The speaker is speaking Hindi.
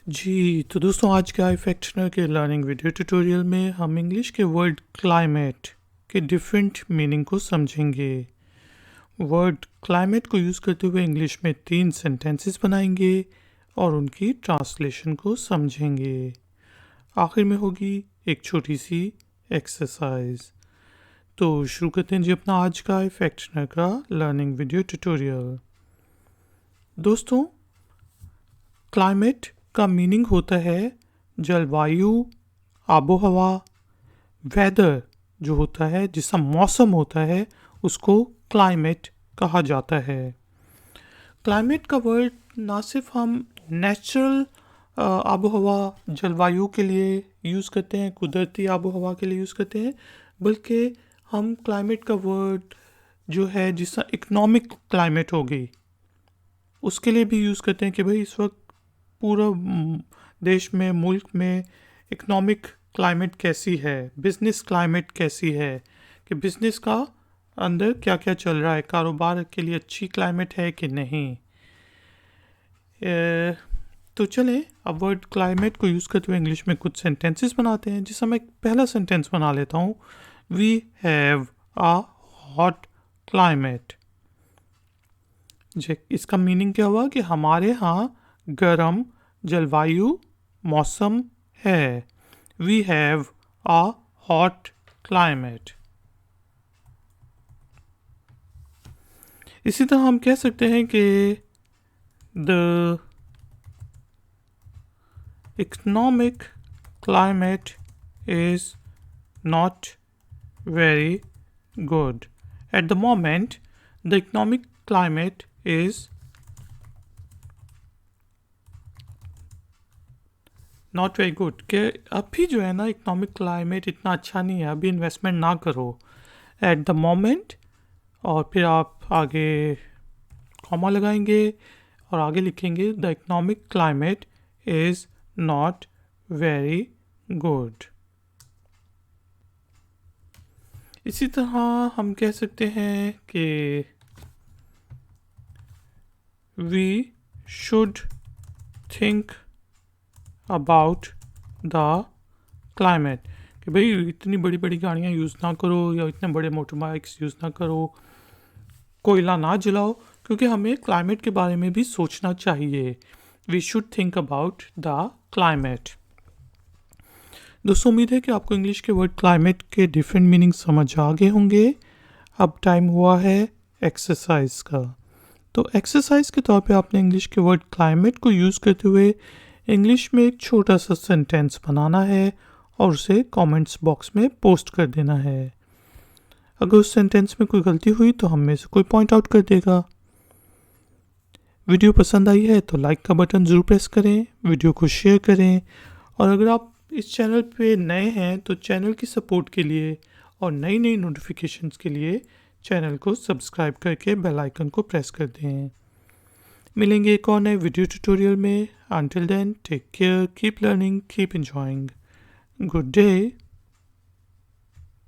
जी, तो दोस्तों आज का इफेक्टनर के लर्निंग वीडियो ट्यूटोरियल में हम इंग्लिश के वर्ड क्लाइमेट के डिफरेंट मीनिंग को समझेंगे। वर्ड क्लाइमेट को यूज़ करते हुए इंग्लिश में 3 सेंटेंसेस बनाएंगे और उनकी ट्रांसलेशन को समझेंगे। आखिर में होगी एक छोटी सी एक्सरसाइज। तो शुरू करते हैं जी अपना आज का इफेक्टनर का लर्निंग वीडियो ट्यूटोरियल। दोस्तों, क्लाइमेट का मीनिंग होता है जलवायु, आबो हवा, वेदर जो होता है, जिसका मौसम होता है उसको क्लाइमेट कहा जाता है। क्लाइमेट का वर्ड ना सिर्फ हम नेचुरल आबो हवा जलवायु के लिए यूज़ करते हैं, कुदरती आबो हवा के लिए यूज़ करते हैं, बल्कि हम क्लाइमेट का वर्ड जो है जिसका इकोनॉमिक क्लाइमेट हो गई उसके लिए भी यूज़ करते हैं कि भाई इस वक्त पूरा देश में, मुल्क में इकोनॉमिक क्लाइमेट कैसी है, बिज़नेस क्लाइमेट कैसी है, कि बिज़नेस का अंदर क्या क्या चल रहा है, कारोबार के लिए अच्छी क्लाइमेट है कि नहीं। तो चलें अब वर्ड क्लाइमेट को यूज़ करते हुए इंग्लिश में कुछ सेंटेंसेस बनाते हैं। जिसमें मैं पहला सेंटेंस बना लेता हूँ। We have a hot climate. इसका मीनिंग क्या हुआ कि हमारे यहाँ गर्म जलवायु मौसम है। We have a hot climate. इसी तरह हम कह सकते हैं कि the economic climate is not very good. At the moment, the economic climate is not very good. कि अभी जो है ना इकोनॉमिक क्लाइमेट इतना अच्छा नहीं है, अभी इन्वेस्टमेंट ना करो। At the moment, और फिर आप आगे कॉमा लगाएंगे और आगे लिखेंगे the economic climate is not very good. इसी तरह हम कह सकते हैं कि we should think about the climate, कि भाई इतनी बड़ी बड़ी गाड़ियाँ यूज़ ना करो या इतने बड़े मोटर बाइक्स यूज़ ना करो, कोयला ना जलाओ, क्योंकि हमें क्लाइमेट के बारे में भी सोचना चाहिए। We should think about the climate. दोस्तों, उम्मीद है कि आपको इंग्लिश के वर्ड क्लाइमेट के डिफरेंट मीनिंग समझ आ गए होंगे। अब टाइम हुआ है एक्सरसाइज का। तो एक्सरसाइज के तौर पे आपने इंग्लिश के वर्ड क्लाइमेट को यूज़ करते हुए इंग्लिश में एक छोटा सा सेंटेंस बनाना है और उसे कमेंट्स बॉक्स में पोस्ट कर देना है। अगर उस सेंटेंस में कोई गलती हुई तो हम में से कोई पॉइंट आउट कर देगा। वीडियो पसंद आई है तो लाइक का बटन ज़रूर प्रेस करें, वीडियो को शेयर करें, और अगर आप इस चैनल पे नए हैं तो चैनल की सपोर्ट के लिए और नई नई नोटिफिकेशंस के लिए चैनल को सब्सक्राइब करके बेल आइकन को प्रेस कर दें। मिलेंगे एक और नए वीडियो ट्यूटोरियल में। Until then, take care, keep learning, keep enjoying. Good day.